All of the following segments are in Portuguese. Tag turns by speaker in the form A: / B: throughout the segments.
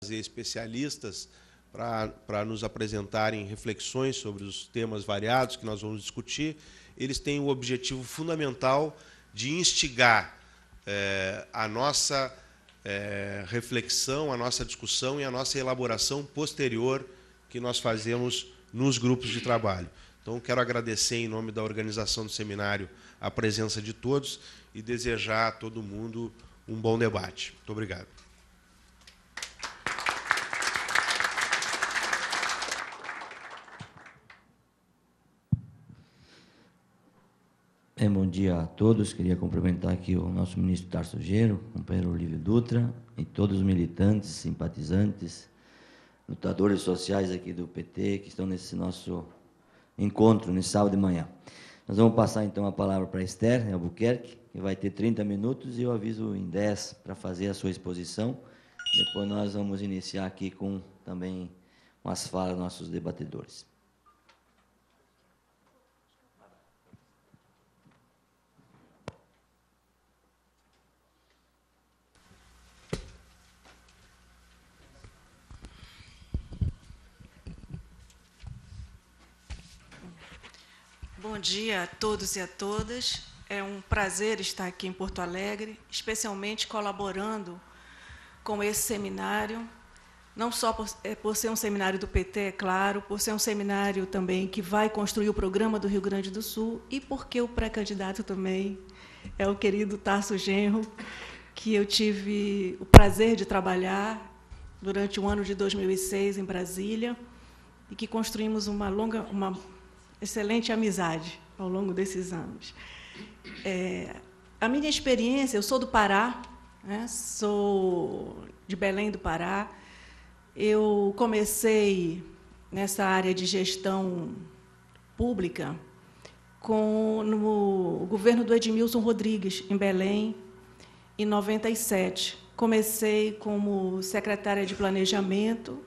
A: trazer especialistas para nos apresentarem reflexões sobre os temas variados que nós vamos discutir. Eles têm o objetivo fundamental de instigar a nossa reflexão, a nossa discussão e a nossa elaboração posterior que nós fazemos nos grupos de trabalho. Então, quero agradecer, em nome da organização do seminário, a presença de todos e desejar a todo mundo um bom debate. Muito obrigado.
B: Bom dia a todos. Queria cumprimentar aqui o nosso ministro Tarso Genro, o companheiro Olívio Dutra, e todos os militantes, simpatizantes, lutadores sociais aqui do PT, que estão nesse nosso encontro, nesse sábado de manhã. Nós vamos passar, então, a palavra para a Esther Albuquerque, que vai ter 30 minutos, e eu aviso em 10 para fazer a sua exposição. Depois nós vamos iniciar aqui com também umas falas dos nossos debatedores.
C: Bom dia a todos e a todas. É um prazer estar aqui em Porto Alegre, especialmente colaborando com esse seminário, não só por ser um seminário do PT, é claro, por ser um seminário também que vai construir o programa do Rio Grande do Sul, e porque o pré-candidato também é o querido Tarso Genro, que eu tive o prazer de trabalhar durante o ano de 2006 em Brasília, e que construímos uma excelente amizade ao longo desses anos. A minha experiência, eu sou do Pará, né, sou de Belém do Pará. Eu comecei nessa área de gestão pública no governo do Edmilson Rodrigues, em Belém, em 97. Comecei como secretária de Planejamento,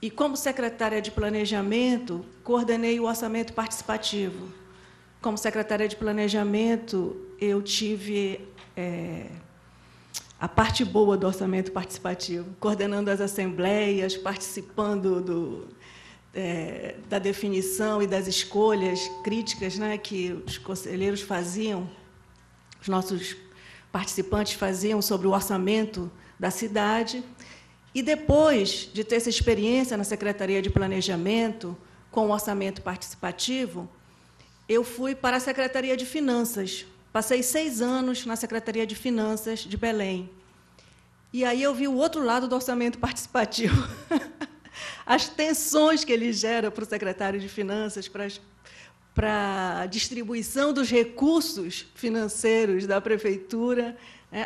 C: e, como secretária de Planejamento, coordenei o orçamento participativo. Como secretária de Planejamento, eu tive a parte boa do orçamento participativo, coordenando as assembleias, participando da definição e das escolhas críticas, né, que os conselheiros faziam, os nossos participantes faziam sobre o orçamento da cidade. E, depois de ter essa experiência na Secretaria de Planejamento, com o orçamento participativo, eu fui para a Secretaria de Finanças. Passei 6 anos na Secretaria de Finanças de Belém. E aí eu vi o outro lado do orçamento participativo. As tensões que ele gera para o secretário de Finanças, para a distribuição dos recursos financeiros da prefeitura,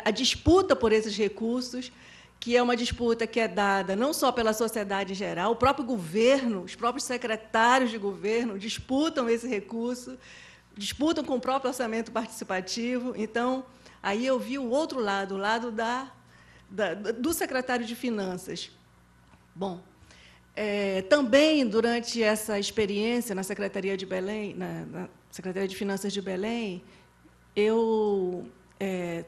C: a disputa por esses recursos, que é uma disputa que é dada não só pela sociedade em geral, o próprio governo, os próprios secretários de governo disputam esse recurso, disputam com o próprio orçamento participativo. Então, aí eu vi o outro lado, o lado do secretário de Finanças. Bom, também, durante essa experiência na Secretaria de Belém, na Secretaria de Finanças de Belém, eu...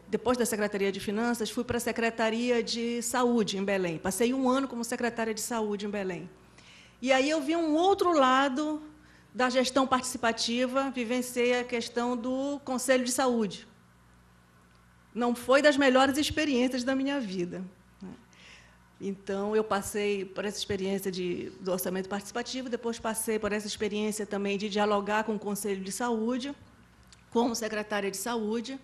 C: depois da Secretaria de Finanças, fui para a Secretaria de Saúde, em Belém. Passei 1 ano como secretária de Saúde em Belém. E aí eu vi um outro lado da gestão participativa, vivenciei a questão do Conselho de Saúde. Não foi das melhores experiências da minha vida. Então, eu passei por essa experiência do orçamento participativo, depois passei por essa experiência também de dialogar com o Conselho de Saúde, como secretária de Saúde.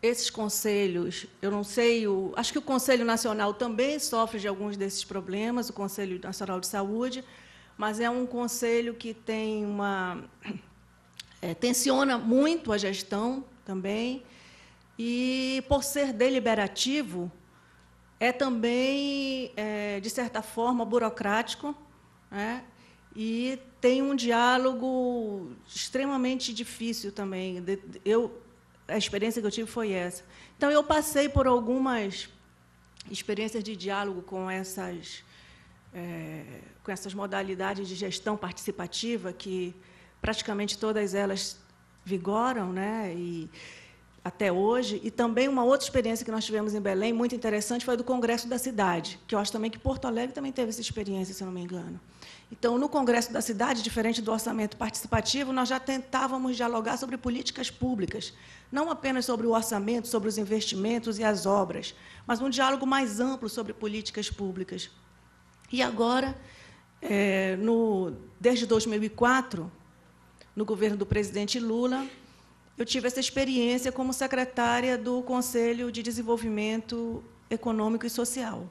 C: Esses conselhos, eu não sei, acho que o Conselho Nacional também sofre de alguns desses problemas, o Conselho Nacional de Saúde, mas é um conselho que tem tensiona muito a gestão também, e, por ser deliberativo, é também, de certa forma, burocrático, né? E tem um diálogo extremamente difícil também. A experiência que eu tive foi essa. Então, eu passei por algumas experiências de diálogo com essas modalidades de gestão participativa, que praticamente todas elas vigoram, né? E até hoje, e também uma outra experiência que nós tivemos em Belém, muito interessante, foi do Congresso da Cidade, que eu acho também que Porto Alegre também teve essa experiência, se não me engano. Então, no Congresso da Cidade, diferente do orçamento participativo, nós já tentávamos dialogar sobre políticas públicas, não apenas sobre o orçamento, sobre os investimentos e as obras, mas um diálogo mais amplo sobre políticas públicas. E agora, desde 2004, no governo do presidente Lula, eu tive essa experiência como secretária do Conselho de Desenvolvimento Econômico e Social.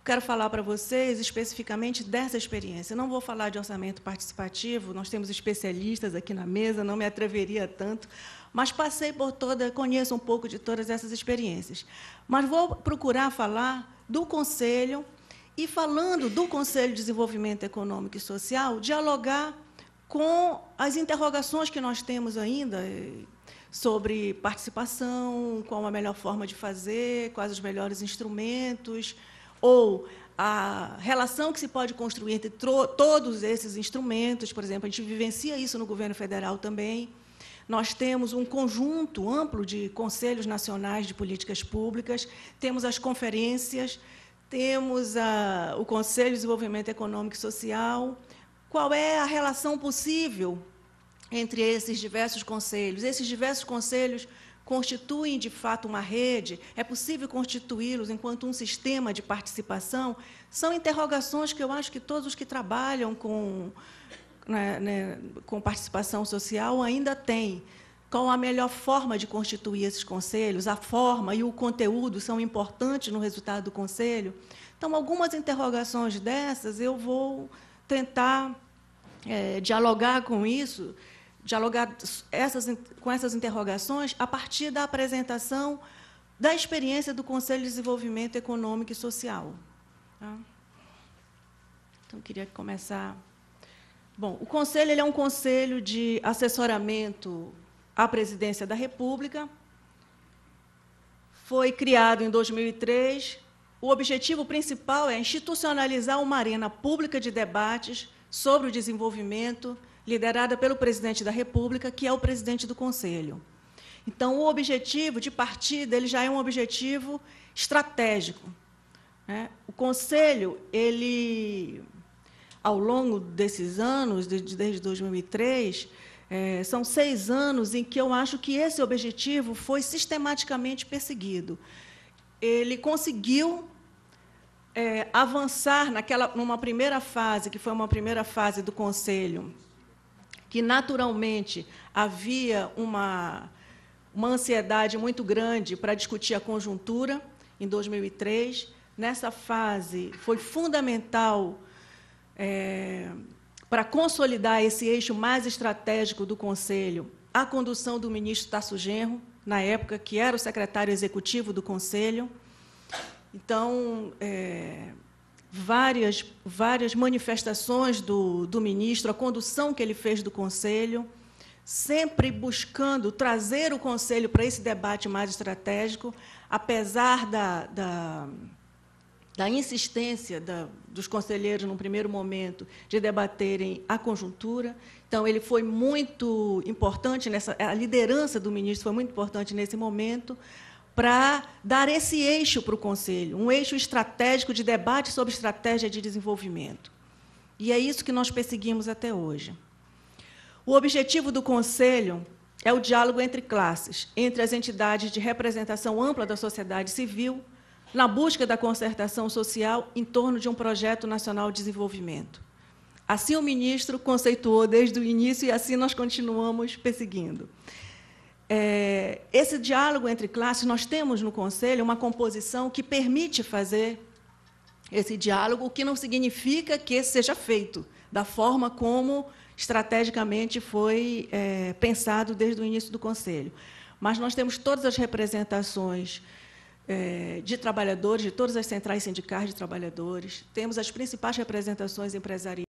C: Quero falar para vocês especificamente dessa experiência. Não vou falar de orçamento participativo, nós temos especialistas aqui na mesa, não me atreveria tanto, mas passei por conheço um pouco de todas essas experiências. Mas vou procurar falar do Conselho e, falando do Conselho de Desenvolvimento Econômico e Social, dialogar com as interrogações que nós temos ainda sobre participação, qual a melhor forma de fazer, quais os melhores instrumentos, ou a relação que se pode construir entre todos esses instrumentos. Por exemplo, a gente vivencia isso no governo federal também. Nós temos um conjunto amplo de conselhos nacionais de políticas públicas, temos as conferências, temos o Conselho de Desenvolvimento Econômico e Social. Qual é a relação possível entre esses diversos conselhos? Esses diversos conselhos constituem, de fato, uma rede? É possível constituí-los enquanto um sistema de participação? São interrogações que eu acho que todos os que trabalham com participação social ainda têm. Qual a melhor forma de constituir esses conselhos? A forma e o conteúdo são importantes no resultado do conselho? Então, algumas interrogações dessas eu vou tentar dialogar com isso, dialogar com essas interrogações a partir da apresentação da experiência do Conselho de Desenvolvimento Econômico e Social. Tá? Então, queria começar. Bom, o Conselho é um conselho de assessoramento à Presidência da República. Foi criado em 2003. O objetivo principal é institucionalizar uma arena pública de debates sobre o desenvolvimento, liderada pelo presidente da República, que é o presidente do Conselho. Então, o objetivo de partida ele já é um objetivo estratégico, né? O Conselho, ele, ao longo desses anos, desde 2003, são 6 anos em que eu acho que esse objetivo foi sistematicamente perseguido. Ele conseguiu avançar numa primeira fase, que foi uma primeira fase do Conselho, que, naturalmente, havia uma ansiedade muito grande para discutir a conjuntura, em 2003. Nessa fase, foi fundamental para consolidar esse eixo mais estratégico do Conselho, a condução do ministro Tarso Genro, na época, que era o secretário executivo do Conselho. Então, várias manifestações do ministro, a condução que ele fez do Conselho, sempre buscando trazer o Conselho para esse debate mais estratégico, apesar da insistência dos conselheiros, num primeiro momento, de debaterem a conjuntura. Então, ele foi muito importante, a liderança do ministro foi muito importante nesse momento, para dar esse eixo para o Conselho, um eixo estratégico de debate sobre estratégia de desenvolvimento. E é isso que nós perseguimos até hoje. O objetivo do Conselho é o diálogo entre classes, entre as entidades de representação ampla da sociedade civil, na busca da concertação social em torno de um projeto nacional de desenvolvimento. Assim o ministro conceituou desde o início e assim nós continuamos perseguindo. Esse diálogo entre classes, nós temos no Conselho uma composição que permite fazer esse diálogo, o que não significa que esse seja feito da forma como estrategicamente foi pensado desde o início do Conselho. Mas nós temos todas as representações de trabalhadores, de todas as centrais sindicais de trabalhadores, temos as principais representações empresariais,